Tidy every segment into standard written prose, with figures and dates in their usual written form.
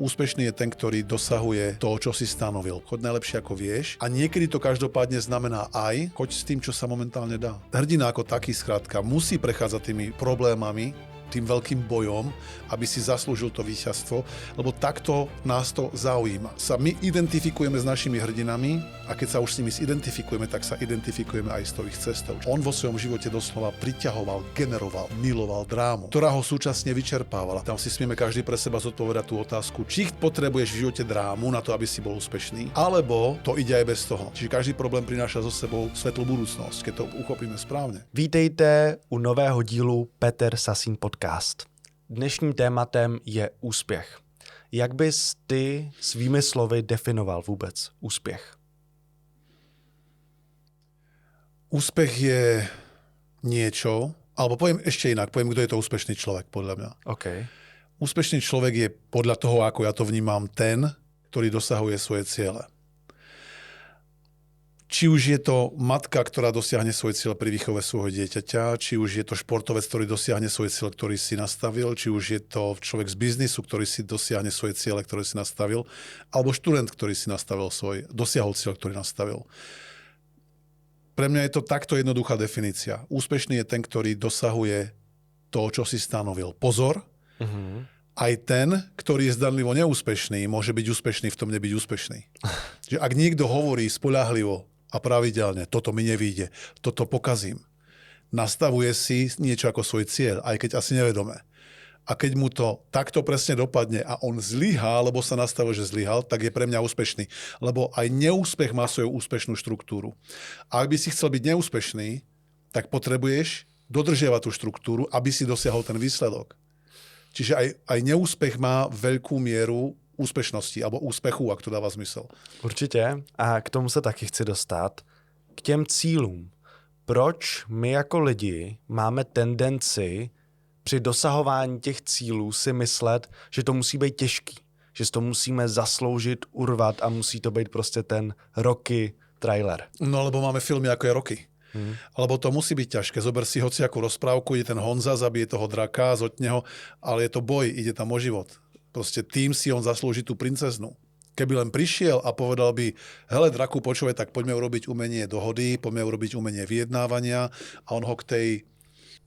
Úspešný je ten, ktorý dosahuje to, čo si stanovil. Choď najlepšie ako vieš a niekedy to každopádne znamená aj choď s tým, čo sa momentálne dá. Hrdina ako taký skrátka musí prechádzať tými problémami, tým veľkým bojom, aby si zaslúžil to víťazstvo, lebo takto nás to zaujíma. My identifikujeme s našimi hrdinami a keď sa už s nimi identifikujeme, tak sa identifikujeme aj s tou ich cestou. On vo svojom živote doslova priťahoval, generoval, miloval drámu, ktorá ho súčasne vyčerpávala. Tam si smieme každý pre seba zodpovedať tú otázku, či potrebuješ v živote drámu na to, aby si bol úspešný, alebo to ide aj bez toho. Čiže každý problém prináša so sebou svetlú budúcnosť, keď to uchopíme správně. Vítejte u nového dílu Peter Sasín podcast. Dnešním tématem je úspěch. Jak bys ty svými slovy definoval vůbec úspěch? Úspech je niečo, alebo poviem ešte inak, poviem, kto je to úspešný človek, podľa mňa. Okay. Úspešný človek je podľa toho, ako ja to vnímam, ten, ktorý dosahuje svoje ciele. Či už je to matka, ktorá dosiahne svoj cieľ pri výchove svojho dieťaťa, či už je to športovec, ktorý dosiahne svoj cieľ, ktorý si nastavil, či už je to človek z biznisu, ktorý si dosiahne svoje ciele, ktoré si nastavil, alebo študent, ktorý si dosiahol cieľ, ktorý nastavil. Pre mňa je to takto jednoduchá definícia. Úspešný je ten, ktorý dosahuje to, čo si stanovil. Pozor, aj ten, ktorý je zdanlivo neúspešný, môže byť úspešný v tom nebyť úspešný. Že ak niekto hovorí spoľahlivo a pravidelne, toto mi nevyjde, toto pokazím, nastavuje si niečo ako svoj cieľ, aj keď asi nevedome. A keď mu to takto presne dopadne a on zlyhá, lebo sa nastavil, že zlyhal, tak je pre mňa úspešný. Lebo aj neúspech má svoju úspešnú štruktúru. A ak by si chcel byť neúspešný, tak potrebuješ dodržiavať tú štruktúru, aby si dosiahol ten výsledok. Čiže aj neúspech má veľkú mieru úspešnosti alebo úspechu, ak to dáva zmysel. Určitě. A k tomu se taky chci dostat. K těm cílům. Proč my jako lidi máme tendenci při dosahování těch cílů si myslet, že to musí být těžký, že si to musíme zasloužit, urvat a musí to být prostě ten Rocky trailer. No lebo máme filmy ako je Rocky. Alebo to musí byť ťažké. Zober si hociakú rozprávku, ide ten Honza, zabije toho draka, zotne ho, ale je to boj, ide tam o život. Proste tým si on zaslúži tú princeznu. Keby len prišiel a povedal by, hele draku, počúvaj, tak poďme urobiť umenie dohody, poďme urobiť umenie vyjednávania a on ho k tej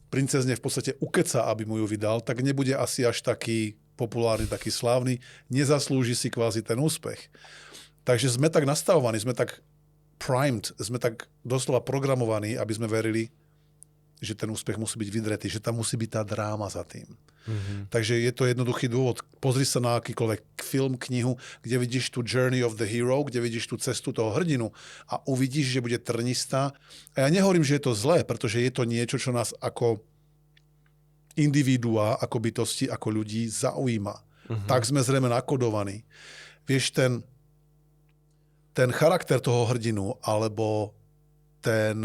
princezne v podstate ukeca, aby mu ju vydal, tak nebude asi až taký populárny, taký slávny, nezaslúži si kvázi ten úspech. Takže sme tak nastavovaní, sme tak primed, sme tak doslova programovaní, aby sme verili, že ten úspech musí byť vydretý, že tam musí byť tá dráma za tým. Takže je to jednoduchý dôvod. Pozri sa na akýkoľvek film, knihu, kde vidíš tú journey of the hero, kde vidíš tú cestu toho hrdinu a uvidíš, že bude trnistá. A ja nehovorím, že je to zlé, pretože je to niečo, čo nás ako individuá, ako bytosti, ako ľudí zaujíma. Tak sme zrejme nakodovaní. Vieš, ten charakter toho hrdinu, alebo ten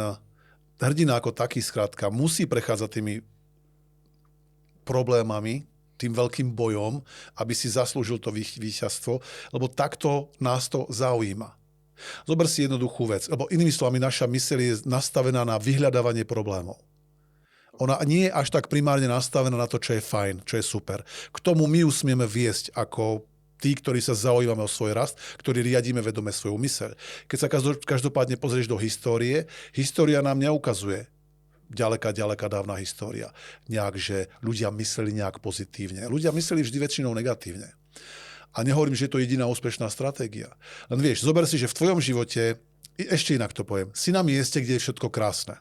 hrdina ako taký skrátka musí prechádzať tými problémami, tým veľkým bojom, aby si zaslúžil to víťazstvo, lebo takto nás to zaujíma. Zober si jednoduchú vec, lebo inými slovami naša myseľ je nastavená na vyhľadávanie problémov. Ona nie je až tak primárne nastavená na to, čo je fajn, čo je super. K tomu my ju smieme viesť ako tí, ktorí sa zaujímame o svoj rast, ktorí riadíme vedome svoju myseľ. Keď sa každopádne pozrieš do histórie, história nám neukazuje ďaleká dávna história. Nejak, že ľudia mysleli nejak pozitívne. Ľudia mysleli vždy väčšinou negatívne. A nehovorím, že je to jediná úspešná stratégia. Len vieš, zober si, že v tvojom živote, ešte inak to poviem, si na mieste, kde je všetko krásne.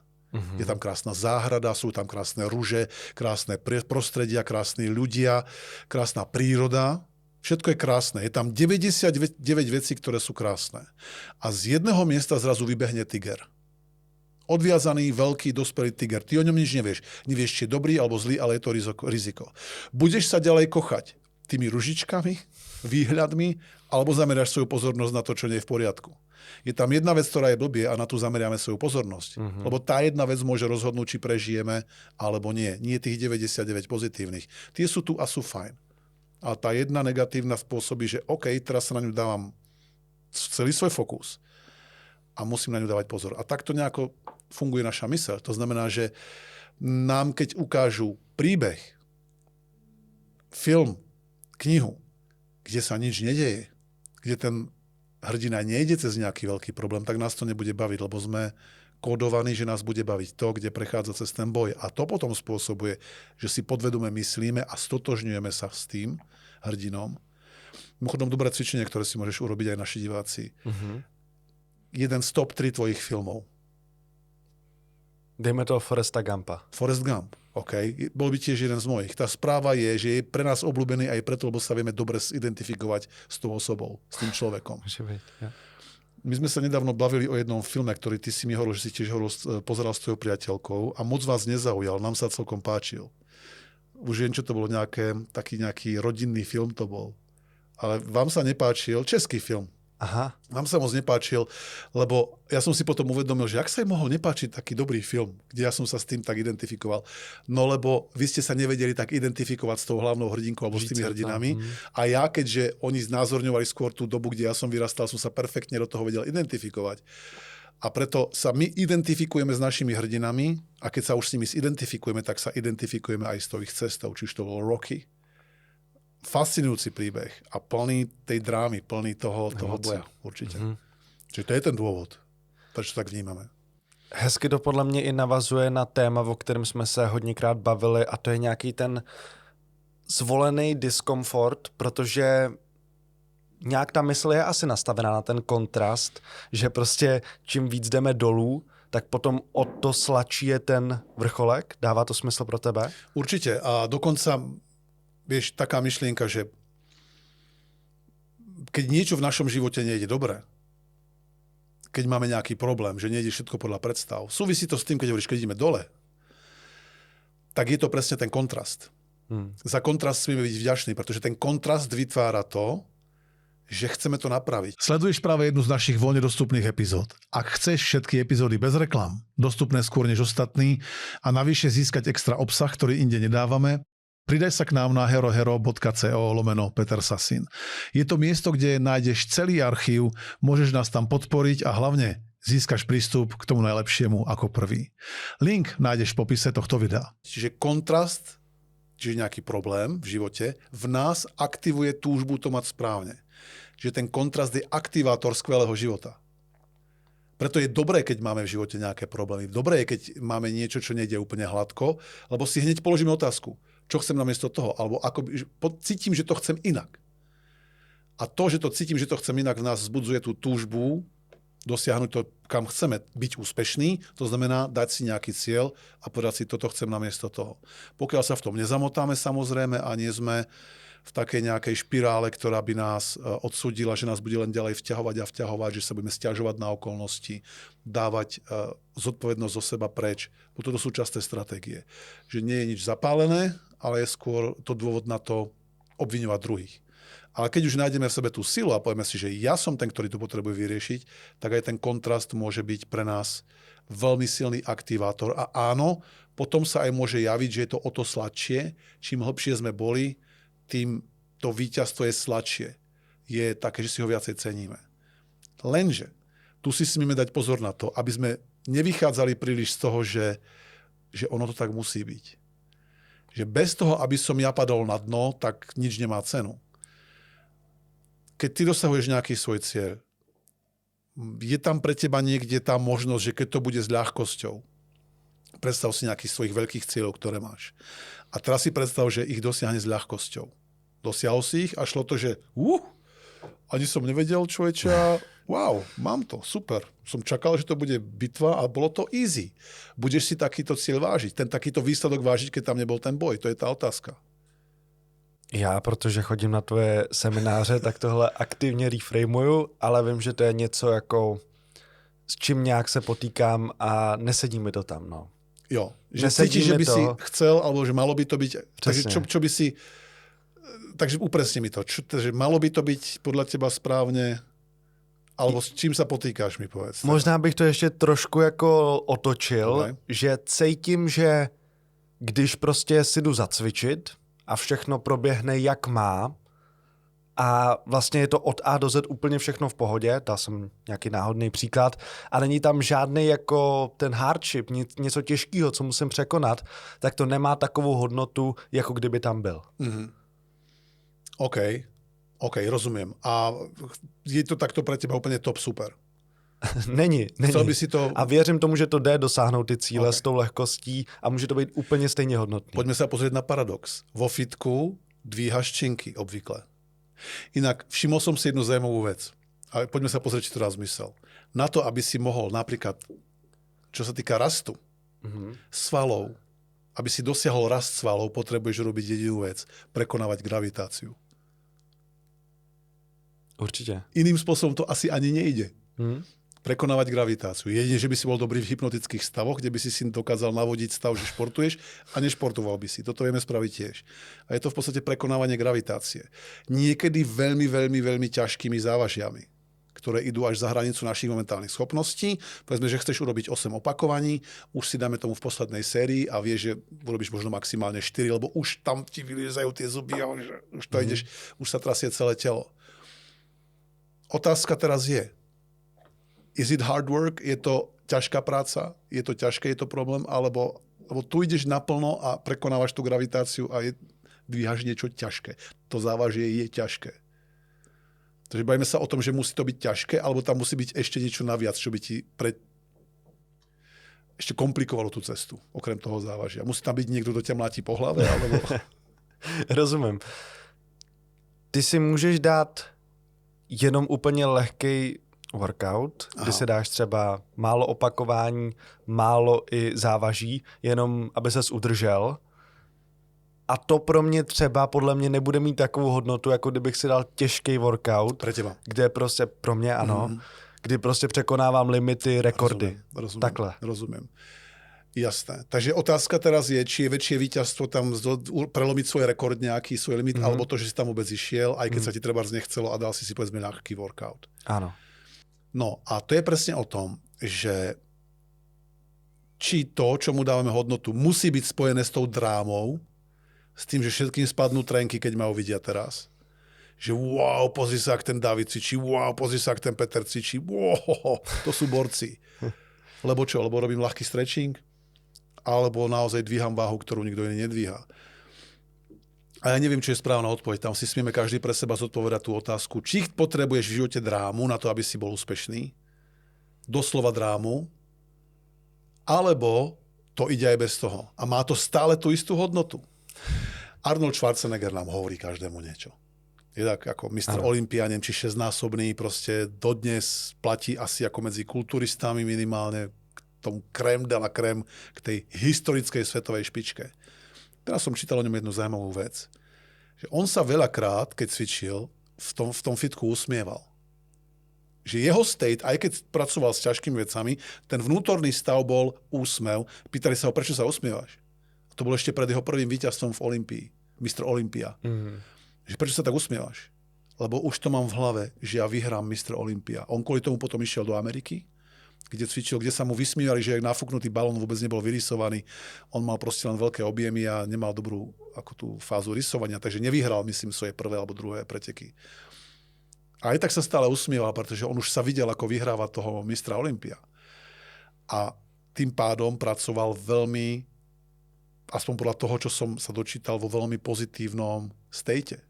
Je tam krásna záhrada, sú tam krásne ruže, krásne prostredia, krásni ľudia, krásna príroda. Všetko je krásne. Je tam 99 vecí, ktoré sú krásne. A z jedného miesta zrazu vybehne tiger. Odviazaný, veľký, dospelý tiger. Ty o ňom nič nevieš. Nevieš, či je dobrý alebo zlý, ale je to riziko. Budeš sa ďalej kochať tými ružičkami, výhľadmi, alebo zameriaš svoju pozornosť na to, čo nie je v poriadku. Je tam jedna vec, ktorá je blbie a na tú zameriame svoju pozornosť. Lebo tá jedna vec môže rozhodnúť, či prežijeme, alebo nie. Nie tých 99 pozitívnych. Tie sú tu a sú fajn. A tá jedna negatívna spôsobí, že OK, teraz sa na ňu dávam celý svoj fokus a musím na ňu dávať pozor. A takto nejako funguje naša myseľ. To znamená, že nám keď ukážu príbeh, film, knihu, kde sa nič nedeje, kde ten hrdina nejde cez nejaký veľký problém, tak nás to nebude baviť, lebo sme kódovaní, že nás bude baviť to, kde prechádza cez ten boj. A to potom spôsobuje, že si podvedome myslíme a stotožňujeme sa s tým hrdinom. Mimochodom, dobré cvičenie, ktoré si môžeš urobiť aj naši diváci. Jeden z top 3 tvojich filmov. Dejme to Foresta Gumpa. Forrest Gump, OK. Bol by tiež jeden z mojich. Tá správa je, že je pre nás obľúbený aj preto, lebo sa vieme dobre identifikovať s tou osobou, s tým človekom. My sme sa nedávno bavili o jednom filme, ktorý ty si mi hovoril, že si tiež pozeral s tvojou priateľkou a moc vás nezaujal. Nám sa celkom páčil. Už viem, čo to bolo, taký nejaký rodinný film to bol. Ale vám sa nepáčil, český film. Aha. Nám sa moc nepáčil, lebo ja som si potom uvedomil, že ak sa im mohol nepáčiť taký dobrý film, kde ja som sa s tým tak identifikoval. No lebo vy ste sa nevedeli tak identifikovať s tou hlavnou hrdinkou alebo s tými hrdinami. A ja, keďže oni znázorňovali skôr tú dobu, kde ja som vyrastal, som sa perfektne do toho vedel identifikovať. A preto sa my identifikujeme s našimi hrdinami a keď sa už s nimi identifikujeme, tak sa identifikujeme aj s tou ich cestou, či už to bol Rocky. Fascinujúci príbeh a plný tej drámy, plný toho boja, určite. Čiže to je ten dôvod, prečo tak vnímame. Hezky to podle mě i navazuje na téma, o kterém jsme se hodněkrát bavili, a to je nějaký ten zvolený diskomfort, protože nějak ta mysl je asi nastavená na ten kontrast, že prostě čím víc jdeme dolů, tak potom o to sladší je ten vrcholek. Dává to smysl pro tebe? Určite. A dokonca, vieš, taká myšlienka, že keď niečo v našom živote nejde dobre, keď máme nejaký problém, že nejde všetko podľa predstav, súvisí to s tým, keď hovoríš, keď ideme dole, tak je to presne ten kontrast. Za kontrast smieme byť vďační, pretože ten kontrast vytvára to, že chceme to napraviť. Sleduješ práve jednu z našich voľne dostupných epizód. Ak chceš všetky epizódy bez reklam, dostupné skôr než ostatní a navyše získať extra obsah, ktorý inde nedávame, pridaj sa k nám na herohero.co/Peter Sasin. Je to miesto, kde nájdeš celý archív, môžeš nás tam podporiť a hlavne získaš prístup k tomu najlepšiemu ako prvý. Link nájdeš v popise tohto videa. Čiže kontrast, čiže nejaký problém v živote, v nás aktivuje túžbu to mať správne. Že ten kontrast je aktivátor skvelého života. Preto je dobré, keď máme v živote nejaké problémy. Dobré je, keď máme niečo, čo nejde úplne hladko, lebo si hneď položíme otázku, čo chcem namiesto toho, alebo ako cítim, že to chcem inak. A to, že to cítim, že to chcem inak, v nás vzbudzuje tú túžbu dosiahnuť to, kam chceme byť úspešný, to znamená dať si nejaký cieľ a povedať si, toto chcem namiesto toho. Pokiaľ sa v tom nezamotáme samozrejme a nie sme v takej nejakej špirále, ktorá by nás odsúdila, že nás bude len ďalej vťahovať, že sa budeme sťažovať na okolnosti, dávať zodpovednosť zo seba preč. Bo toto sú časté stratégie. Že nie je nič zapálené, ale je skôr to dôvod na to obviňovať druhých. Ale keď už nájdeme v sebe tú silu a povieme si, že ja som ten, ktorý to potrebuje vyriešiť, tak aj ten kontrast môže byť pre nás veľmi silný aktivátor. A áno, potom sa aj môže javiť, že je to o to sladšie. Čím hlbšie sme boli, tým to víťazstvo je sladšie. Je také, že si ho viacej ceníme. Lenže tu si smíme dať pozor na to, aby sme nevychádzali príliš z toho, že ono to tak musí byť. Že bez toho, aby som ja padol na dno, tak nič nemá cenu. Keď ty dosahuješ nejaký svoj cieľ, je tam pre teba niekde tá možnosť, že keď to bude s ľahkosťou, predstav si nejakých svojich veľkých cieľov, ktoré máš. A teraz si predstav, že ich dosiahne s ľahkosťou. Dosiahol si ich a šlo to, že ani som nevedel, človečia, wow, mám to, super. Som čakal, že to bude bitva a bolo to easy. Budeš si takýto cieľ vážiť, takýto výsledok vážiť, keď tam nebol ten boj? To je tá otázka. Já, protože chodím na tvoje semináře, tak tohle aktivně reframuju, ale vím, že to je něco jako s čím nějak se potýkám a nesedí mi to tam, no. Jo, že cítiš, že by si chcel, alebo že malo by to byť, takže čo by si, takže upresni mi to, že malo by to byť podľa teba správne, alebo s čím sa potýkáš, mi povedz. Možná bych to ještě trošku jako otočil, že cítím, že když prostě si jdu zacvičit a všechno proběhne jak má a vlastně je to od A do Z úplně všechno v pohodě, dal jsem nějaký náhodný příklad, a není tam žádný jako ten hardship, něco těžkého, co musím překonat, tak to nemá takovou hodnotu, jako kdyby tam byl. Mm-hmm. OK. OK, rozumiem. A je to takto pre teba úplne top super. Není. Chcel by si to... A věřím tomu, že to jde dosáhnout ty cíle Ok. s tou lehkostí a může to být úplně stejně hodnotný. Poďme sa pozrieť na paradox. Vo fitku dvíhaš činky obvykle. Inak všimol som si jednu zaujímavú vec. A poďme sa pozrieť, či to dá zmysel. Na to, aby si mohol napríklad, čo sa týka rastu svalov, aby si dosiahol rast svalov, potrebuješ robiť jedinú vec. Prekonávať gravitáciu. Určitě. Iným spôsobom to asi ani nejde. Prekonávať gravitáciu. Jedine, že by si bol dobrý v hypnotických stavoch, kde by si dokázal navodiť stav, že športuješ a nešportoval by si. Toto vieme spraviť tiež. A je to v podstate prekonávanie gravitácie. Niekedy veľmi, veľmi, veľmi ťažkými závažiami, ktoré idú až za hranicu našich momentálnych schopností. Povedzme, že chceš urobiť 8 opakovaní, už si dáme tomu v poslednej sérii a vieš, že urobíš možno maximálne 4, lebo už tam ti vyliezajú tie zuby a už to ideš, už sa trasie celé telo. Otázka teraz je, is it hard work? Je to ťažká práca? Je to ťažké? Je to problém? Alebo tu ideš naplno a prekonávaš tú gravitáciu a dvíhaš niečo ťažké. To závažie je ťažké. Takže bavíme sa o tom, že musí to byť ťažké, alebo tam musí byť ešte niečo naviac, čo by ti ešte komplikovalo tú cestu, okrem toho závažia. Musí tam byť niekto, kto ťa mláti po hlave? Alebo... Rozumím. Ty si můžeš dát jenom úplně lehkej workout, kdy si dáš třeba málo opakování, málo i závaží, jenom aby ses udržel. A to pro mě třeba, podle mě, nebude mít takovou hodnotu, jako kdybych si dal těžký workout, Pre teba. kde prostě, pro mě ano, kdy prostě překonávám limity, rekordy. Rozumiem. Takhle. Rozumiem. Jasné. Takže otázka teraz je, či je väčšie víťazstvo tam prelomiť svoj rekord nejaký, svoj limit, alebo to, že si tam vôbec išiel, aj keď sa ti trebárs nechcelo a dal si povedzme ľahký workout. Áno. No a to je presne o tom, že či to, čo mu dávame hodnotu, musí byť spojené s tou drámou, s tým, že všetkým spadnú trenky, keď ma uvidia teraz. Že wow, pozri sa, ak ten David cvičí, wow, pozri sa, ak ten Peter cvičí, wow, to sú borci. Lebo čo? Lebo robím ľahký stretching? Alebo naozaj dvíham váhu, ktorú nikto iný nedvíha. A ja neviem, čo je správna odpoveď. Tam si smieme každý pre seba zodpovedať tú otázku, či potrebuješ v živote drámu na to, aby si bol úspešný, doslova drámu, alebo to ide aj bez toho. A má to stále tú istú hodnotu. Arnold Schwarzenegger nám hovorí každému niečo. Je tak ako Mr. Olympia, neviem, či 6-násobný, proste dodnes platí asi ako medzi kulturistami minimálne tomu krém de la krém, k tej historickej svetovej špičke. Teraz som čítal o ňom jednu zaujímavú vec. Že on sa veľakrát, keď cvičil, v tom fitku usmieval. Že jeho state, aj keď pracoval s ťažkými vecami, ten vnútorný stav bol úsmev. Pýtali sa ho, prečo sa usmievaš? A to bolo ešte pred jeho prvým víťazstvom v Olympii. Mr. Olympia. Že prečo sa tak usmievaš? Lebo už to mám v hlave, že ja vyhrám Mr. Olympia. On kvôli tomu potom išiel do Ameriky, kde cvičil, kde sa mu vysmievali, že jak nafúknutý balón vôbec nebol vyrysovaný. On mal proste len veľké objemy a nemal dobrú ako tú fázu rysovania, takže nevyhral, myslím, svoje prvé alebo druhé preteky. A aj tak sa stále usmieval, pretože on už sa videl, ako vyhráva toho mistra Olympia. A tým pádom pracoval veľmi, aspoň podľa toho, čo som sa dočítal, vo veľmi pozitívnom state.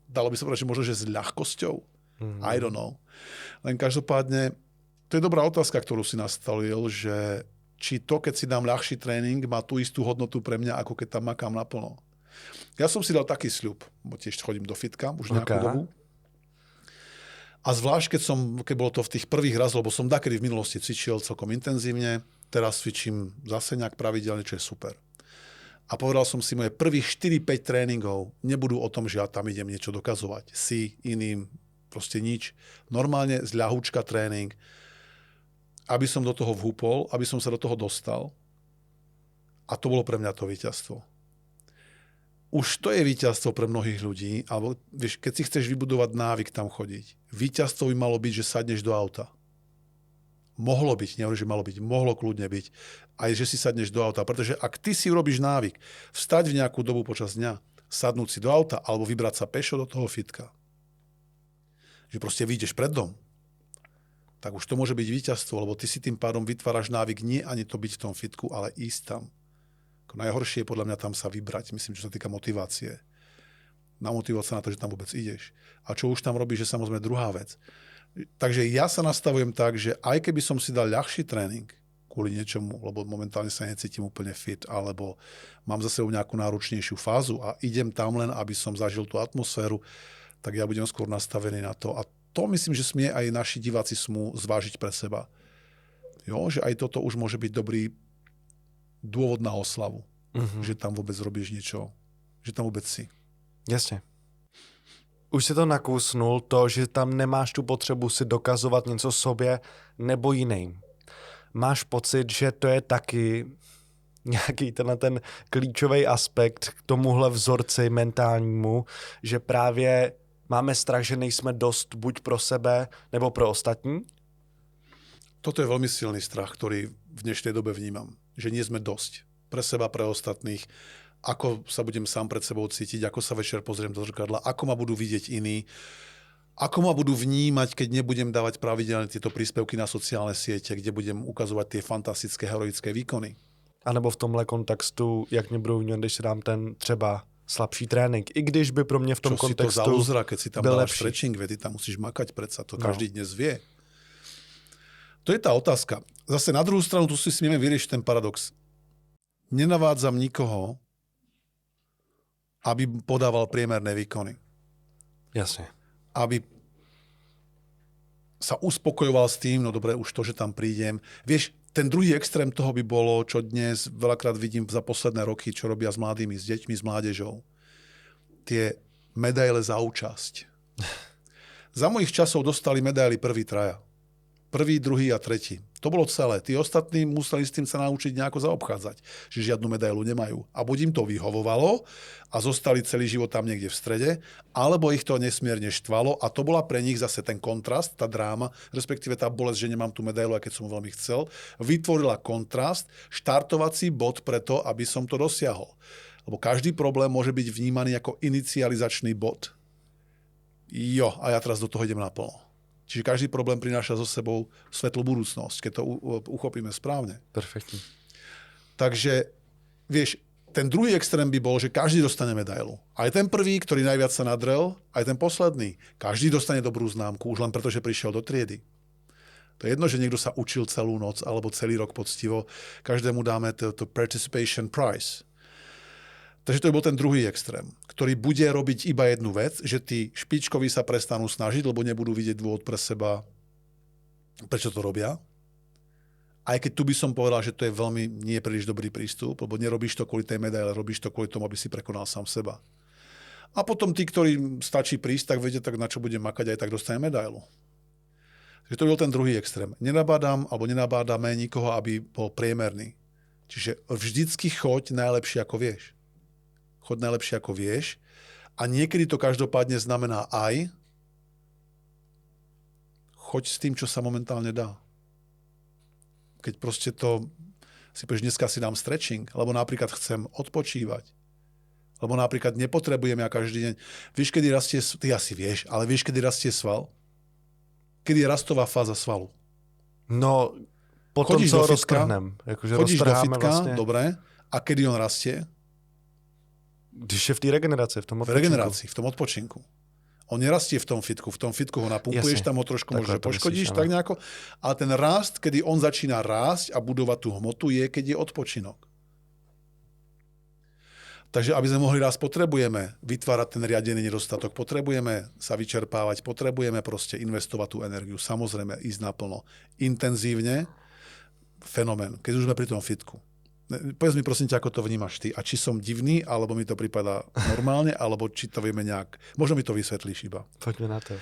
Dalo by sa povedať, že možno, že s ľahkosťou. I don't know. Len každopádne to je dobrá otázka, ktorú si nastavil, že či to, keď si dám ľahší tréning, má tú istú hodnotu pre mňa, ako keď tam makám naplno. Ja som si dal taký sľub, bo tiež chodím do fitka už nejakú dobu. A zvlášť, keď bolo to v tých prvých raz, lebo som dakedy v minulosti cvičil celkom intenzívne, teraz cvičím zase nejak pravidelne, čo je super. A povedal som si, moje prvých 4-5 tréningov nebudú o tom, že ja tam idem niečo dokazovať. Si, iným, proste nič. Normálne z ľahúčka tréning, aby som do toho vhúpol, aby som sa do toho dostal. A to bolo pre mňa to víťazstvo. Už to je víťazstvo pre mnohých ľudí, alebo vieš, keď si chceš vybudovať návyk tam chodiť, víťazstvo by malo byť, že sadneš do auta. Mohlo byť, nehovorím, že malo byť, mohlo kľudne byť, aj že si sadneš do auta, pretože ak ty si urobíš návyk, vstať v nejakú dobu počas dňa, sadnúť si do auta, alebo vybrať sa pešo do toho fitka, že proste vyjdeš pred dom, tak už to môže byť víťazstvo, lebo ty si tým pádom vytváraš návyk nie ani to byť v tom fitku, ale ísť tam. Najhoršie je podľa mňa tam sa vybrať, myslím, čo sa týka motivácie. Namotivovať sa na to, že tam vôbec ideš. A čo už tam robíš, je samozrejme druhá vec. Takže ja sa nastavujem tak, že aj keby som si dal ľahší tréning kvôli niečomu, lebo momentálne sa necítim úplne fit, alebo mám za sebou nejakú náročnejšiu fázu a idem tam len, aby som zažil tú atmosféru, tak ja budem skôr nastavený na to. A to myslím, že smie aj naši diváci smú zvážiť pre seba. Jo, že aj toto už môže byť dobrý dôvod na oslavu. Že tam vôbec robíš niečo, že tam vôbec si. Jasně. Už si to nakousnul, to, že tam nemáš tu potřebu si dokazovat něco sobě nebo jiným. Máš pocit, že to je taky nějaký ten klíčový aspekt k tomuhle vzorci mentálnímu, že právě máme strach, že nejsme dost buď pro sebe nebo pro ostatní? Toto je veľmi silný strach, ktorý v dnešnej dobe vnímam. Že nie sme dosť pre seba, pre ostatných. Ako sa budem sám pred sebou cítiť, ako sa večer pozriem do zrkadla, ako ma budú vidieť iní, ako ma budú vnímať, keď nebudem dávať pravidelne tieto príspevky na sociálne siete, kde budem ukazovať tie fantastické heroické výkony. A nebo v tomhle kontextu, jak mě budou vnímat, když si dám ten třeba slabší trénink. I když by pro mě v tom čo kontextu si to za lúzra, keď si tam byl dáš lepší. stretching, ty tam musíš makať predsa, to každý dnes vie. To je tá otázka. Zase na druhú stranu, tu si smieme vyriešiť ten paradox. Nenavádzam nikoho, aby podával priemerné výkony. Jasně. Aby sa uspokojoval s tým, no dobre, už to, že tam prídem. Vieš, ten druhý extrém toho by bolo, čo dnes veľakrát vidím za posledné roky, čo robia s mladými, s deťmi, s mládežou. Tie medaile za účasť. Za mojich časov dostali medaily prvý traja. Prvý, druhý a tretí. To bolo celé. Tí ostatní museli s tým sa naučiť nejako zaobchádzať. Že žiadnu medailu nemajú. A buď im to vyhovovalo a zostali celý život tam niekde v strede, alebo ich to nesmierne štvalo a to bola pre nich zase ten kontrast, tá dráma, respektíve tá bolesť, že nemám tú medailu, aj keď som veľmi chcel, vytvorila kontrast, štartovací bod pre to, aby som to dosiahol. Lebo každý problém môže byť vnímaný ako inicializačný bod. Jo, a ja teraz do toho idem naplno. Čiže každý problém prináša so sebou svetlú budúcnosť, keď to uchopíme správne. Perfektní. Takže, vieš, ten druhý extrém by bol, že každý dostane medailu. Aj ten prvý, ktorý najviac sa nadrel, aj ten posledný. Každý dostane dobrú známku, už len preto, že prišiel do triedy. To je jedno, že niekto sa učil celú noc alebo celý rok poctivo. Každému dáme to participation prize. Takže to je bol ten druhý extrém, ktorý bude robiť iba jednu vec, že tí špičkoví sa prestanú snažiť, lebo nebudú vidieť dôvod pre seba, prečo to robia. Aj keď tu by som povedal, že to je veľmi nie príliš dobrý prístup, lebo nerobíš to kvôli tej medaile, robíš to kvôli tomu, aby si prekonal sám seba. A potom tí, ktorí stačí prísť, tak vedia, tak na čo budem makať, aj tak dostane medailu. Takže to bol ten druhý extrém. Nenabádam alebo nenabádame nikoho, aby bol priemerný. Čiže vždycky choď najlepšie, ako vieš. Choď najlepšie, ako vieš. A niekedy to každopádne znamená aj choď s tým, čo sa momentálne dá. Keď proste to si povieš, dneska si dám stretching, lebo napríklad chcem odpočívať. Lebo napríklad nepotrebujem ja každý deň. Vieš, kedy rastie, ty asi vieš, ale vieš, kedy rastie sval? Kedy je rastová fáza svalu? No, potom, chodíš co do fitka, roztrhnem. Jakože chodíš do roztrháme fitka, vlastně. dobre. A kedy on rastie? Když je v té regeneraci, v tom V odpočinku. regenerácii, v tom odpočinku. On nerastie v tom fitku. V tom fitku ho napumpuješ, Jasne. tam ho trošku Takhle možno to poškodíš, myslíš, tak áno. nejako. Ale ten rast, kedy on začína rásť a budovať tú hmotu, je, keď je odpočinok. Takže aby sme mohli raz, potrebujeme vytvárať ten riadený nedostatok, potrebujeme sa vyčerpávať, potrebujeme proste investovať tú energiu. Samozrejme, ísť naplno. Intenzívne. Fenomén. Keď už sme pri tom fitku. Povedz mi prosím ťa, ako to vnímaš ty. A či som divný, alebo mi to prípada normálne, alebo či to vieme nejak... Možno mi to vysvetlíš iba. Pojďme na to.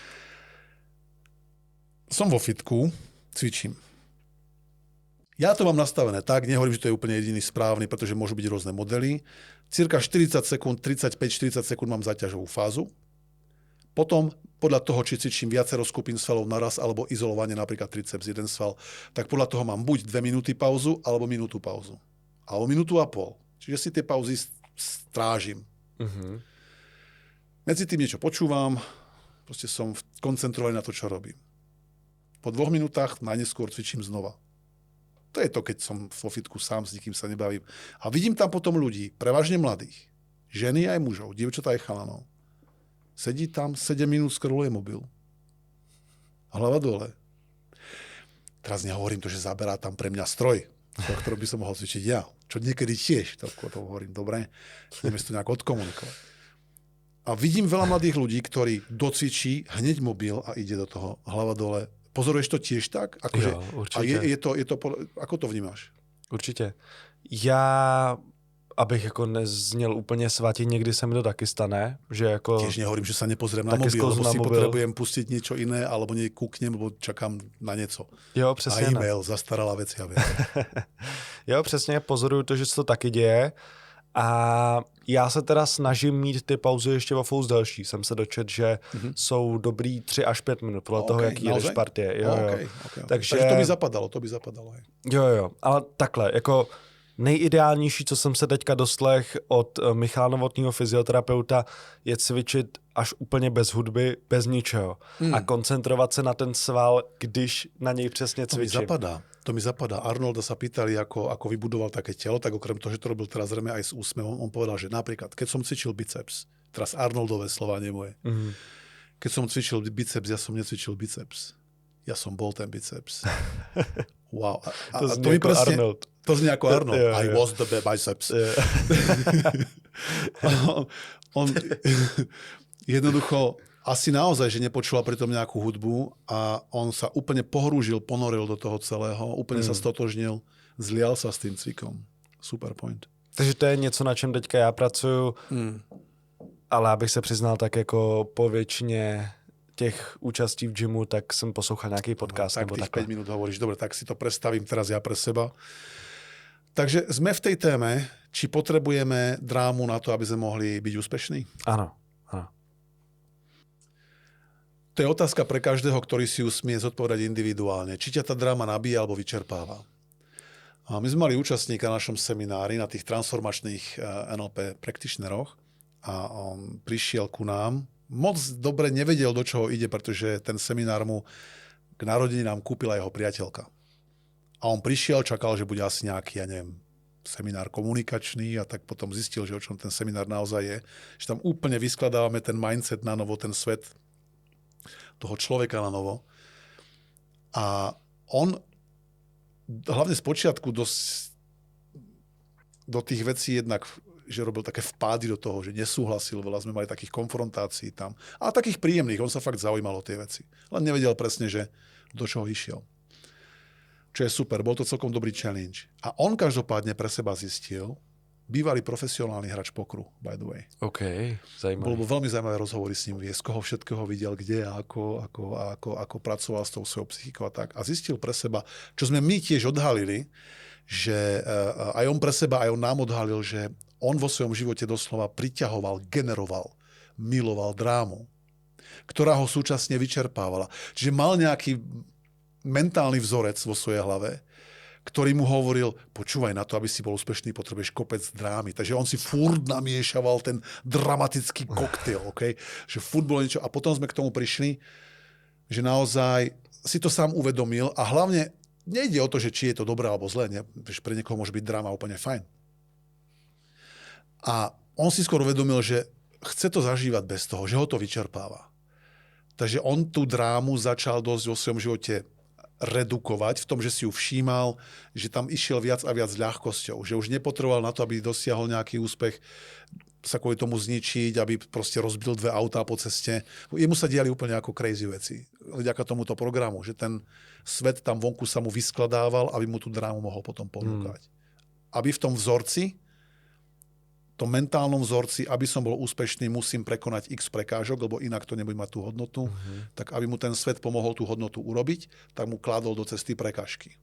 Som vo fitku, cvičím. Ja to mám nastavené tak, nehovorím, že to je úplne jediný správny, pretože môžu byť rôzne modely. Cirka 40 sekúnd, 35-40 sekúnd mám záťažovú fázu. Potom, podľa toho, či cvičím viacero skupín svalov naraz, alebo izolovanie, napríklad triceps, jeden sval, tak podľa toho mám buď 2 minúty pauzu, alebo minútu pauzu. Alebo minútu a pol. Čiže si tie pauzy strážim. Mhm. Medzi tým niečo počúvam, proste som koncentrovaný na to, čo robím. Po 2 minútach najneskôr cvičím znova. To je to, keď som vo fitku sám, s nikým sa nebavím. A vidím tam potom ľudí, prevažne mladých, ženy aj mužov, dievčatá aj chalanov. Sedí tam, 7 minút scrolluje mobil. Hlava dole. Teraz nehovorím to, že zaberá tam pre mňa stroj, ktorý by som mohol cvičiť ja. Čo niekedy tiež, to hovorím, dobre, ideme si to nejak odkomunikovať. A vidím veľa mladých ľudí, ktorí docvičí hneď mobil a ide do toho, hlava dole. Pozoruješ to tiež tak? Akože, jo, určitě. A je to, ako to vnímáš? Určitě. Já, abych jako nezněl úplně svatý, někdy se mi to taky stane, že jako... Tiež nehovorím, že sa nepozriem na Taky mobil, lebo sklouznu na si mobil. potrebujem pustiť niečo iné, alebo kúknem, lebo čakám na niečo. Jo, A přesně. ne. e-mail, zastaralá vec, ja viem. Jo, přesně, pozoruju to, že se to taky děje. A já se teda snažím mít ty pauzy ještě o fous delší. Jsem se dočet, že jsou dobrý 3 až 5 minut, podle toho, OK, jaký jdeš naozaj? partie. Jo, jo. Okay. Takže- Takže to by zapadalo. Hej. Jo, ale takhle, jako nejideálnější, co jsem se teďka doslech od Michala Novotného fyzioterapeuta, je cvičit až úplně bez hudby, bez ničeho. A koncentrovat se na ten sval, když na něj přesně To mi cvičím. zapadá. Arnolda sa pýtali, ako vybudoval také telo, tak okrem toho, že to robil teraz zrejme aj s úsmevom, on povedal, že napríklad, keď som cvičil biceps, teraz Arnoldové slova, nie moje. Keď som cvičil biceps, ja som necvičil biceps. Ja som bol ten biceps. Wow. To zní jako Arnold. To znie ako Arnold. Jo. I was the biceps. on jednoducho asi naozaj, že nepočula pritom nejakú hudbu a on sa úplne pohrúžil, ponoril do toho celého, úplne sa stotožnil, zlial sa s tým cvikom. Super point. Takže to je něco, na čem teďka já pracuju, ale abych se přiznal, tak jako po většině těch účastí v gymu, tak jsem poslouchal nějaký podcast Tak nebo tých takhle. 5 minút hovoríš, dobre, tak si to predstavím teraz ja pre seba. Takže sme v tej téme, či potrebujeme drámu na to, aby sme mohli byť úspešní? Ano. To je otázka pre každého, ktorý si ju smie zodpovedať individuálne. Či ťa tá dráma nabíja alebo vyčerpáva. A my sme mali účastníka na našom seminári na tých transformačných NLP practitioneroch a on prišiel ku nám. Moc dobre nevedel, do čoho ide, pretože ten seminár mu k narodeninám kúpila jeho priateľka. A on prišiel, čakal, že bude asi nejaký, ja neviem, seminár komunikačný a tak potom zistil, že o čom ten seminár naozaj je. Že tam úplne vyskladávame ten mindset na novo, ten svet toho človeka na novo. A on hlavne z počiatku do tých vecí jednak, že robil také vpády do toho, že nesúhlasil, veľa sme mali takých konfrontácií tam. A takých príjemných, on sa fakt zaujímal o tie veci. Len nevedel presne, že do čoho išiel. Čo je super, bol to celkom dobrý challenge. A on každopádne pre seba zistil, bývalý profesionálny hráč pokru, by the way. OK, zajímavé. Bolo veľmi zaujímavé rozhovory s ním, z koho všetkého videl, kde a ako pracoval s tou svojou psychikou a tak. A zistil pre seba, čo sme my tiež odhalili, že aj on pre seba, aj on nám odhalil, že on vo svojom živote doslova priťahoval, generoval, miloval drámu, ktorá ho súčasne vyčerpávala. Čiže mal nejaký mentálny vzorec vo svojej hlave, ktorý mu hovoril, počúvaj, na to, aby si bol úspešný, potrebuješ kopec drámy. Takže on si furt namiešaval ten dramatický koktail, okay? Že furt bolo niečo. A potom sme k tomu prišli, že naozaj si to sám uvedomil a hlavne nejde o to, že či je to dobré alebo zlé. Ne? Pre niekoho môže byť dráma úplne fajn. A on si skôr uvedomil, že chce to zažívať bez toho, že ho to vyčerpáva. Takže on tú drámu začal dosť vo svojom živote redukovať v tom, že si ju všímal, že tam išiel viac a viac s ľahkosťou, že už nepotreboval na to, aby dosiahol nejaký úspech, sa kvôli tomu zničiť, aby proste rozbil 2 autá po ceste. Jemu sa diali úplne ako crazy veci. Vďaka tomuto programu, že ten svet tam vonku sa mu vyskladával, aby mu tú drámu mohol potom ponúkať. Aby v tom vzorci, tom mentálnom vzorci, aby som bol úspešný, musím prekonať x prekážok, lebo inak to nebude mať tú hodnotu. Tak aby mu ten svet pomohol tú hodnotu urobiť, tak mu kládol do cesty prekážky.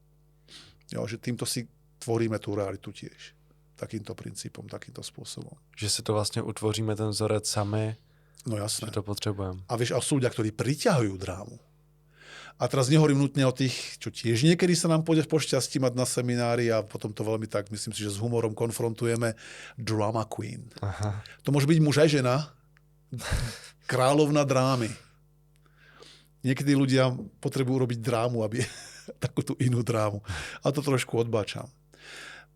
Jo, že týmto si tvoríme tú realitu tiež. Takýmto princípom, takýmto spôsobom. Že si to vlastne utvoříme ten vzorec sami, No jasné. že to potrebujeme. A vieš, a sú ľudia, ktorí priťahujú drámu. A teraz nehovorím nutne o tých, čo tiež niekedy sa nám pôjde pošťastí mať na seminári a potom to veľmi tak, myslím si, že s humorom konfrontujeme. Drama queen. Aha. To môže byť muž aj žena. Kráľovna drámy. Niekedy ľudia potrebujú robiť drámu, aby takú tú inú drámu. A to trošku odbáčam.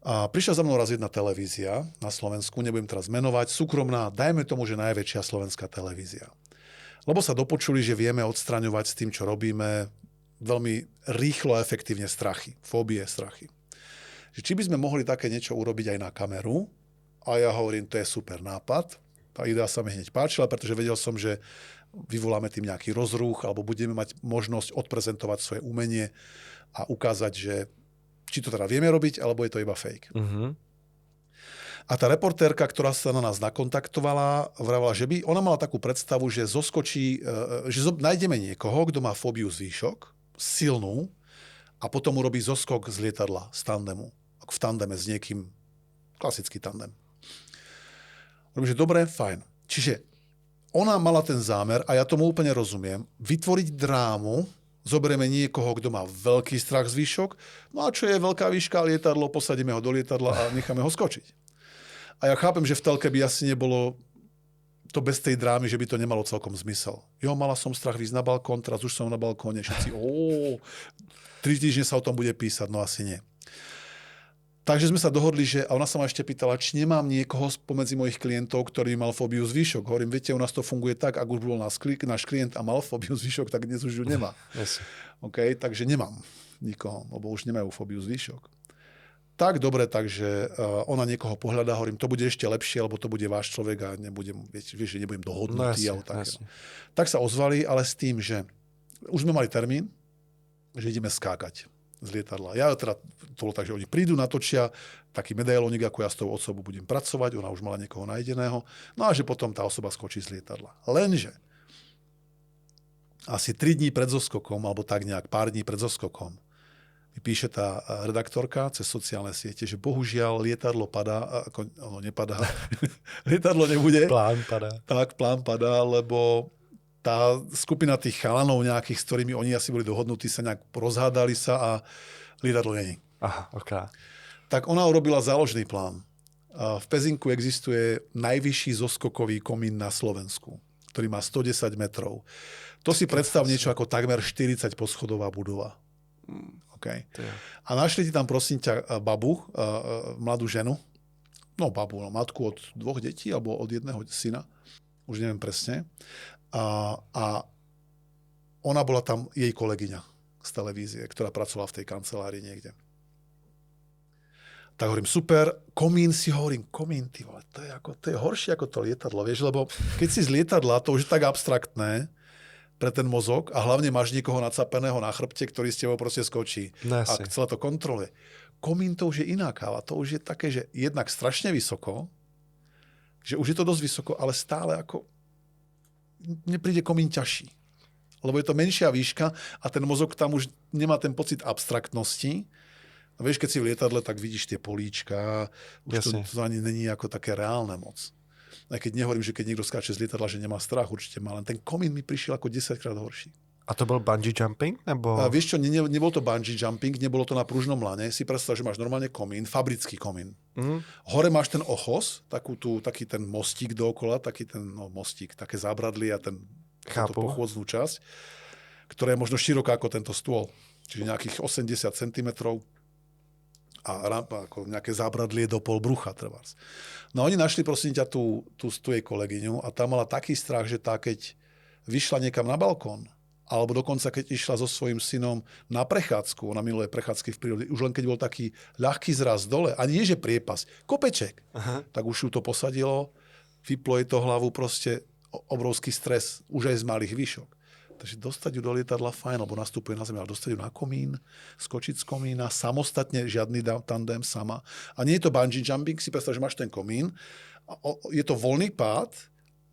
A prišla za mnou raz jedna televízia na Slovensku, nebudem teraz menovať, súkromná, dajme tomu, že najväčšia slovenská televízia. Lebo sa dopočuli, že vieme odstraňovať s tým, čo robíme, veľmi rýchlo a efektívne strachy, fóbie, strachy. Že či by sme mohli také niečo urobiť aj na kameru, a ja hovorím, to je super nápad. Tá idea sa mi hneď páčila, pretože vedel som, že vyvoláme tým nejaký rozruch, alebo budeme mať možnosť odprezentovať svoje umenie a ukázať, že či to teda vieme robiť, alebo je to iba fake. Uh-huh. A tá reportérka, ktorá sa na nás nakontaktovala, vravela, že by ona mala takú predstavu, že zoskočí, že nájdeme niekoho, kto má fóbiu z výšok, silnú, a potom urobí zoskok z lietadla, z tandemu. V tandeme s niekým, klasický tandem. Hovorím, že dobre, fajn. Čiže ona mala ten zámer, a ja tomu úplne rozumiem, vytvoriť drámu, zoberieme niekoho, kto má veľký strach z výšok, no a čo je veľká výška, lietadlo, posadíme ho do lietadla a necháme ho skočiť. A ja chápem, že v telke by asi nebolo to bez tej drámy, že by to nemalo celkom zmysel. Jo, mala som strach výjsť na balkón, teraz už som na balkóne, všetci, 3 týždne sa o tom bude písať, no asi nie. Takže sme sa dohodli, že, a ona sa ma ešte pýtala, či nemám niekoho spomedzi mojich klientov, ktorý mal fóbiu z výšok. Hovorím, viete, u nás to funguje tak, ak už bol náš klient a mal fóbiu z výšok, tak dnes už ju nemá. Yes. OK, takže nemám nikoho, lebo už nemajú fóbiu z výšok. Tak dobre, takže ona niekoho pohľadá, hovorím, to bude ešte lepšie, lebo to bude váš človek a nebudem, vieš, že nebudem dohodnutý. No, tak sa ozvali, ale s tým, že už sme mali termín, že ideme skákať z lietadla. Ja teda to bolo tak, že oni prídu, natočia taký medailónik, ako ja s tou osobou budem pracovať, ona už mala niekoho nájdeného, no a že potom tá osoba skočí z lietadla. Lenže asi 3 dní pred zoskokom, alebo tak nejak pár dní pred zoskokom, mi píše tá redaktorka cez sociálne siete, že bohužiaľ lietadlo padá, ako ono nepadá, lietadlo nebude. Plán padá. Tak, plán padá, lebo tá skupina tých chalanov nejakých, s ktorými oni asi boli dohodnutí, sa nejak rozhádali sa a lietadlo není. Aha, ok. Tak ona urobila záložný plán. V Pezinku existuje najvyšší zoskokový komín na Slovensku, ktorý má 110 metrov. To si predstav niečo ako takmer 40 poschodová budova. Okay. A našli ti tam, prosím ťa, babu, mladú ženu, matku od 2 detí alebo od 1 syna, už neviem presne. A ona bola tam jej kolegyňa z televízie, ktorá pracovala v tej kancelárii niekde. Tak hovorím, super, komín, ty vole, to je horšie ako to lietadlo, vieš, lebo keď si z lietadla, to už je tak abstraktné pre ten mozog a hlavne máš niekoho nacapeného na chrbte, ktorý s tebou proste skočí a celé to kontroluje. Komín to už je iná káva, to už je také, že jednak strašne vysoko, že už je to dosť vysoko, ale stále ako mne príde komín ťažší. Lebo je to menšia výška a ten mozog tam už nemá ten pocit abstraktnosti. A vieš, keď si v lietadle, tak vidíš tie políčka, už to ani není ako také reálne moc. Aj keď nehovorím, že keď niekto skáče z lietadla, že nemá strach, určite má, len ten komín mi prišiel ako 10-krát horší. A to bol bungee jumping? Nebo... A vieš čo, nebol to bungee jumping, nebolo to na pružnom lane. Si predstav, že máš normálne komín, fabrický komín. Hore máš ten ochos, taký ten mostík dookola, také zábradlie a tú pochôdznú časť, ktorá je možno široká ako tento stôl. Čiže nejakých 80 cm a rampa, ako nejaké zábradlie do pol brucha. Trebárs. No oni našli, prosím ťa, tú jej kolegyňu a tá mala taký strach, že tá keď vyšla niekam na balkón, alebo dokonca, keď išla so svojím synom na prechádzku, ona miluje prechádzky v prírode, už len keď bol taký ľahký zraz dole, a nie že priepas, kopeček, tak už ju to posadilo, vyplo jej to hlavu, proste obrovský stres, už aj z malých výšok. Takže dostať ju do lietadla fajn, lebo nastupuje na zemi, ale dostať ju na komín, skočiť z komína, samostatne, žiadny tandem sama. A nie je to bungee jumping, si predstav, že máš ten komín, je to voľný pád,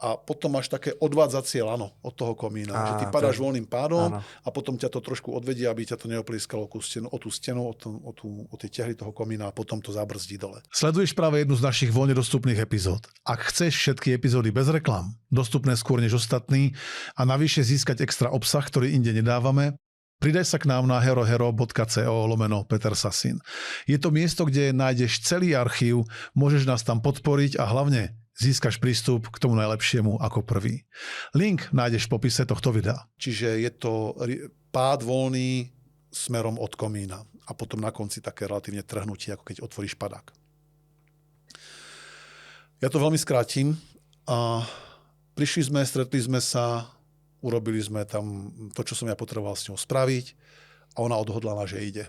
a potom máš také odvádzacie lano od toho komína. Že ty padáš voľným pádom a potom ťa to trošku odvedie, aby ťa to neoplískalo o tú stenu, o tie ťahly toho komína a potom to zabrzdí dole. Sleduješ práve jednu z našich voľne dostupných epizód. Ak chceš všetky epizódy bez reklam, dostupné skôr než ostatní a navyše získať extra obsah, ktorý inde nedávame, pridaj sa k nám na herohero.co/Peter Sasin. Je to miesto, kde nájdeš celý archív, môžeš nás tam podporiť a hlavne získaš prístup k tomu najlepšiemu ako prvý. Link nájdeš v popise tohto videa. Čiže je to pád voľný smerom od komína a potom na konci také relatívne trhnutie, ako keď otvoríš padák. Ja to veľmi skrátim. Stretli sme sa urobili sme tam to, čo som ja potreboval s ňou spraviť a ona odhodlala, že ide.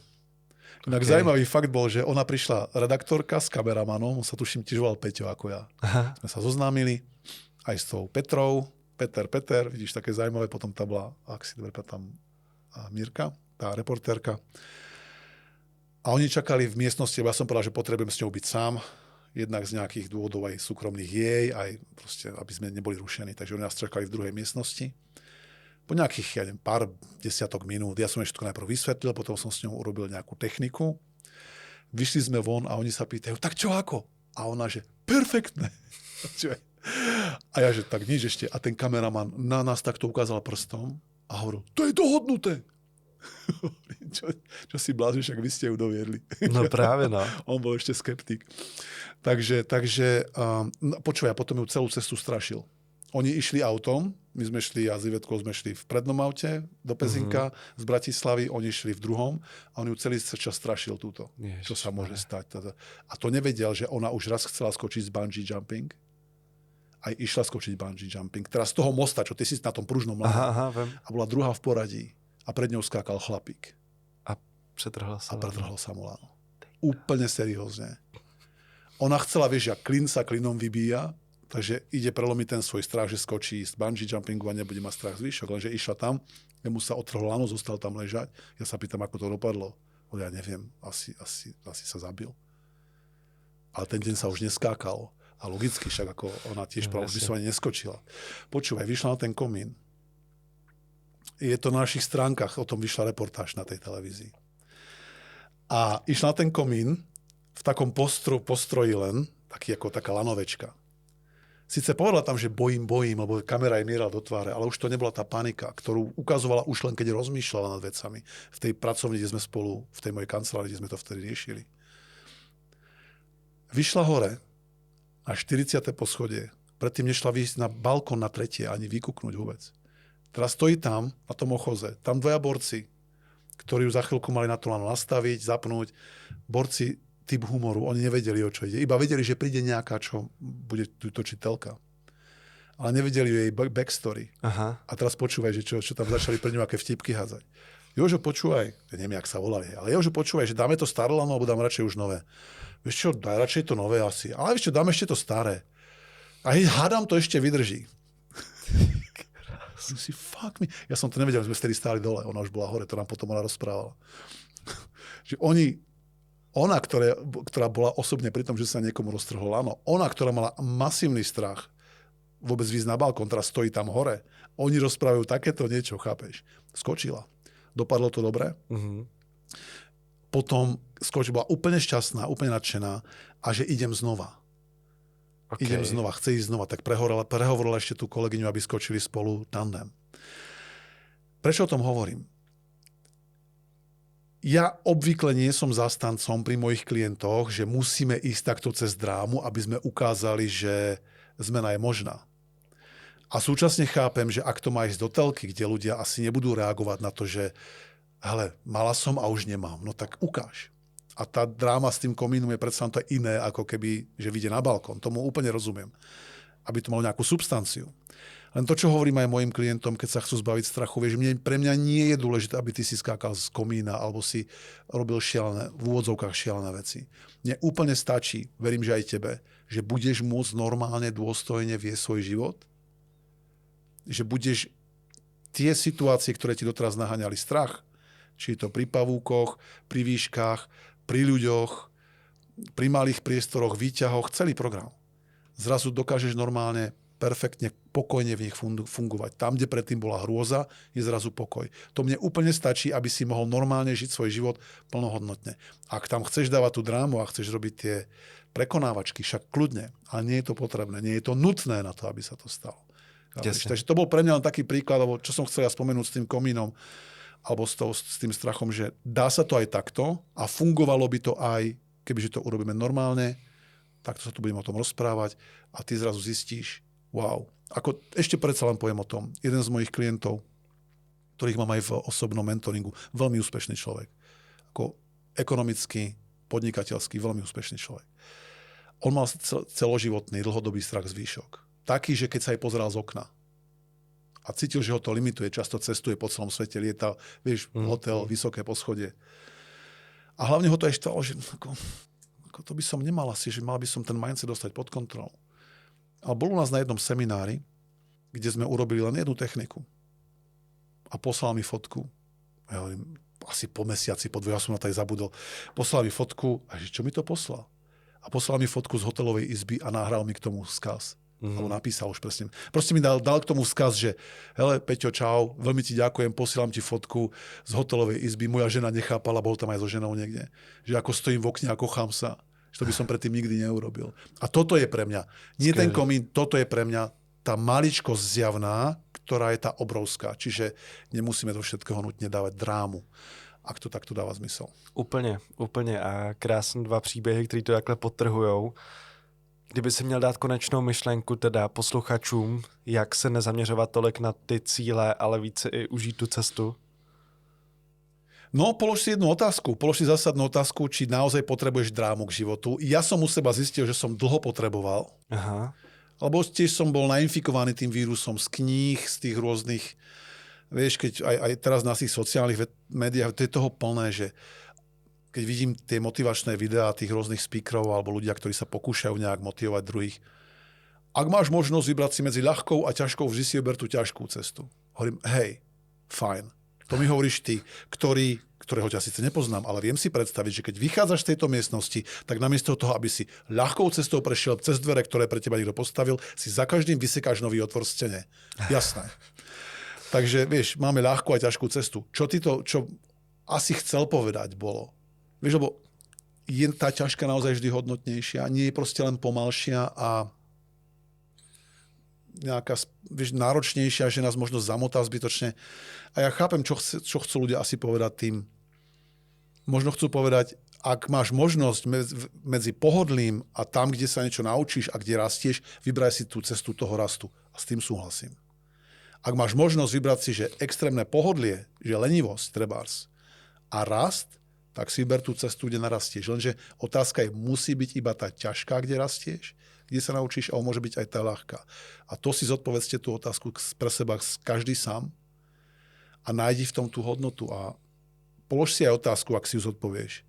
Inak zaujímavý fakt bol, že ona prišla redaktorka s kameramanom, on sa tuším tiež volal Peťo ako ja. Aha. Sme sa zoznámili aj s tou Petrou, Peter, vidíš, také zaujímavé, potom tam bola, ak si dobre pamätám, Mirka, tá reportérka. A oni čakali v miestnosti, lebo ja som povedal, že potrebujem s ňou byť sám, jednak z nejakých dôvodov aj súkromných jej, aj proste, aby sme neboli rušení. Takže oni nás čakali v druhej miestnosti. Po nejakých, ja neviem, pár desiatok minút, ja som ešte to najprv vysvetlil, potom som s ňou urobil nejakú techniku. Vyšli sme von a oni sa pýtajú, tak čo ako? A ona, že perfektné. A ja, že tak nič ešte. A ten kameraman na nás takto ukázal prstom a hovoril, to je dohodnuté. čo si blázniš, ak vy ste ju doviedli. No práve, no. On bol ešte skeptik. Takže počúvaj, ja potom ju celú cestu strašil. Oni išli autom, my sme šli, ja s Ivetkou sme šli v prednom aute do Pezinka z Bratislavy, oni išli v druhom a on ju celý čas strašil túto. Čo sa môže stať. A to nevedel, že ona už raz chcela skočiť z bungee jumping. Aj išla skočiť bungee jumping. Teraz z toho mosta, čo ty si na tom pružnom Aha, viem. A bola druhá v poradí. A pred ňou skákal chlapík. A pretrhla sa mu lano. Úplne seriózne. Ona chcela, vieš, že klin sa klinom vybíja, takže ide prelomiť ten svoj strach, že skočí z bungee jumpingu a nebude mať strach zvyšok, lenže išla tam, jemu sa otrhlo lano, zostal tam ležať. Ja sa pýtam, ako to dopadlo. Ja neviem, asi sa zabil. Ale ten deň sa už neskákal. A logicky, však ako ona tiež už by som ani neskočila. Počúvaj, vyšla na ten komín. Je to na našich stránkach, o tom vyšla reportáž na tej televízii. A išla na ten komín v takom postroji len, taký ako taká lanovečka. Sice povedala tam, že bojím, lebo kamera jej mierala do tváre, ale už to nebola tá panika, ktorú ukazovala už len, keď rozmýšľala nad vecami. V tej pracovni, kde sme spolu, v tej mojej kancelárii, kde sme to vtedy riešili. Vyšla hore na 40. poschodie. Predtým nešla výjsť na balkón na 3. ani vykúknuť vôbec. Teraz stojí tam, na tom ochoze. Tam dvaja borci, ktorí ju za chvíľku mali na to lano nastaviť, zapnúť. Borci typ humoru, oni nevedeli, o čo ide. Iba vedeli, že príde nejaká, čo bude tu točiť telka. Ale nevedeli jej backstory. Aha. A teraz počúvaj, že čo tam začali pre ňu aké vtipky hádzať. Jožo, počúvaj, ja neviem, jak sa volali, ale Jožo, počúvaj, že dáme to staré lano, alebo dáme radšej už nové. Vieš čo, daj radšej to nové asi. Ale vieš čo, dáme ešte to staré. A hádam to ešte vydrží. Si fuck me. Ja som to nevedel, že sme vtedy stáli dole. Ona už bola hore, to nám potom ona rozprávala. Že ona, ktorá bola osobne pri tom, že sa niekomu roztrhol lano, ona, ktorá mala masívny strach vôbec výjsť na balkón, teraz stojí tam hore, oni rozprávajú takéto niečo, chápeš? Skočila. Dopadlo to dobre. Mm-hmm. Potom bola úplne šťastná, úplne nadšená a že idem znova. Okay. Idem znova, chce ísť znova. Tak prehovorila ešte tú kolegyňu, aby skočili spolu tandem. Prečo o tom hovorím? Ja obvykle nie som zastancom pri mojich klientoch, že musíme ísť takto cez drámu, aby sme ukázali, že zmena je možná. A súčasne chápem, že ak to má ísť do telky, kde ľudia asi nebudú reagovať na to, že hele, mala som a už nemám, no tak ukáž. A tá dráma s tým komínom je predsa to iné, ako keby, že vyjde na balkón. Tomu úplne rozumiem. Aby to malo nejakú substanciu. Len to, čo hovorím aj mojim klientom, keď sa chcú zbaviť strachu, vieš, pre mňa nie je dôležité, aby ty si skákal z komína alebo si robil v úvodzovkách šialené veci. Mne úplne stačí, verím, že aj tebe, že budeš môcť normálne, dôstojne viesť svoj život. Že budeš tie situácie, ktoré ti doteraz naháňali strach, či je to pri pavúkoch, pri výškach, pri ľuďoch, pri malých priestoroch, výťahoch, celý program. Zrazu dokážeš normálne, perfektne, pokojne v nich fungovať. Tam, kde predtým bola hrôza, je zrazu pokoj. To mne úplne stačí, aby si mohol normálne žiť svoj život plnohodnotne. Ak tam chceš dávať tú drámu a chceš robiť tie prekonávačky, však kľudne, ale nie je to potrebné, nie je to nutné na to, aby sa to stalo. Takže to bol pre mňa len taký príklad, alebo čo som chcel spomenúť s tým komínom, alebo s tým strachom, že dá sa to aj takto a fungovalo by to aj, kebyže to urobíme normálne, takto sa tu budeme o tom rozprávať a ty zrazu zistíš, wow. Ako ešte predsa len poviem o tom. Jeden z mojich klientov, ktorých mám aj v osobnom mentoringu, veľmi úspešný človek. Ako ekonomicky, podnikateľský, veľmi úspešný človek. On mal celoživotný, dlhodobý strach z výšok. Taký, že keď sa aj pozeral z okna A cítil, že ho to limituje. Často cestuje po celom svete, lietal, vieš, hotel, vysoké poschodie. A hlavne ho to aj štvalo, že ako to by som nemal asi, že mal by som ten mindset dostať pod kontrolu. A bol u nás na jednom seminári, kde sme urobili len jednu techniku. A poslal mi fotku. Ja hovorím, asi po mesiaci, po 2, ja som na to aj zabudol. Poslal mi fotku a že čo mi to poslal? A poslal mi fotku z hotelovej izby a nahral mi k tomu skaz. Alebo napísal už presne. Proste mi dal k tomu skaz, že hele, Peťo, čau, veľmi ti ďakujem, posielam ti fotku z hotelovej izby. Moja žena nechápala, bol tam aj so ženou niekde. Že ako stojím v okne a kochám sa. Že to by som predtým nikdy neurobil. A toto je pre mňa. Nie ten komín, toto je pre mňa tá maličkosť zjavná, ktorá je tá obrovská. Čiže nemusíme do všetkého nutne dávať drámu, ak to takto dáva zmysel. Úplně. A krásný 2 příběhy, který to takhle podtrhujou. Kdyby si měl dát konečnou myšlenku teda posluchačům, jak se nezaměřovat tolik na ty cíle, ale více i užít tu cestu? No, polož si jednu otázku. Polož si zásadnú otázku, či naozaj potrebuješ drámu k životu. Ja som u seba zistil, že som dlho potreboval. Aha. Lebo tiež som bol nainfikovaný tým vírusom z kníh, z tých rôznych, vieš, keď aj teraz na tých sociálnych médiách, to je toho plné, že keď vidím tie motivačné videá tých rôznych speakerov alebo ľudia, ktorí sa pokúšajú nejak motivovať druhých. Ak máš možnosť vybrať si medzi ľahkou a ťažkou, vždy si vyber tú ťažkú cestu. Hovorím, hej, fajn. To mi hovoríš ty, ktorého ťa síce nepoznám, ale viem si predstaviť, že keď vychádzaš z tejto miestnosti, tak namiesto toho, aby si ľahkou cestou prešiel cez dvere, ktoré pre teba niekto postavil, si za každým vysekáš nový otvor v stene. Jasné. Takže, vieš, máme ľahkú a ťažkú cestu. Čo asi chcel povedať, bolo, vieš, lebo je tá ťažká naozaj vždy hodnotnejšia, nie je proste len pomalšia a nejaká, vieš, náročnejšia, že nás možno zamotá zbytočne. A ja chápem, čo chcú ľudia asi povedať tým. Možno chcú povedať, ak máš možnosť medzi pohodlím a tam, kde sa niečo naučíš a kde rastieš, vybraj si tú cestu toho rastu. A s tým súhlasím. Ak máš možnosť vybrať si, že extrémne pohodlie, že lenivosť, trebárs, a rast, tak si vyber tú cestu, kde narastieš. Lenže otázka je, musí byť iba tá ťažká, kde rastieš, kde sa naučíš, ale môže byť aj tá ľahká. A to si zodpovedzte tú otázku pre seba každý sám a nájdi v tom tú hodnotu a polož si aj otázku, ak si ju zodpovieš.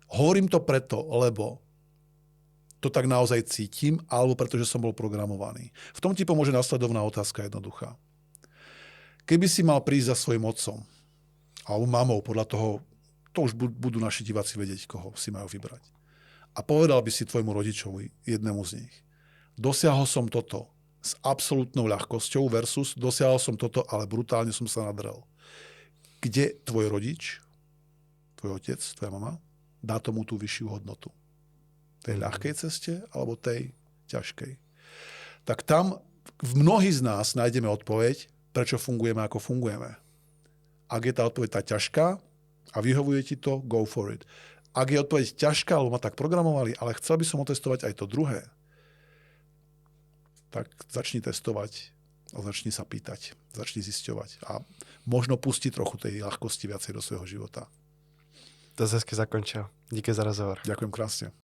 Hovorím to preto, lebo to tak naozaj cítim, alebo pretože som bol programovaný. V tom ti pomôže nasledovná otázka jednoduchá. Keby si mal prísť za svojim otcom alebo mamou, podľa toho, to už budú naši diváci vedieť, koho si majú vybrať. A povedal by si tvojmu rodičovi, jednému z nich, dosiahol som toto s absolútnou ľahkosťou versus dosiahol som toto, ale brutálne som sa nadrel. Kde tvoj rodič, tvoj otec, tvoja mama, dá tomu tú vyššiu hodnotu? Tej ľahkej ceste alebo tej ťažkej? Tak tam v mnohí z nás nájdeme odpoveď, prečo fungujeme, ako fungujeme. Ak je tá odpoveď tá ťažká a vyhovuje ti to, go for it. Ak je odpoveď ťažká, alebo ma tak programovali, ale chcel by som otestovať aj to druhé, tak začni testovať a začni sa pýtať, začni zisťovať a možno pustiť trochu tej ľahkosti viacej do svojho života. To jsi hezky zakončil. Díky za rozhovor. Ďakujem krásne.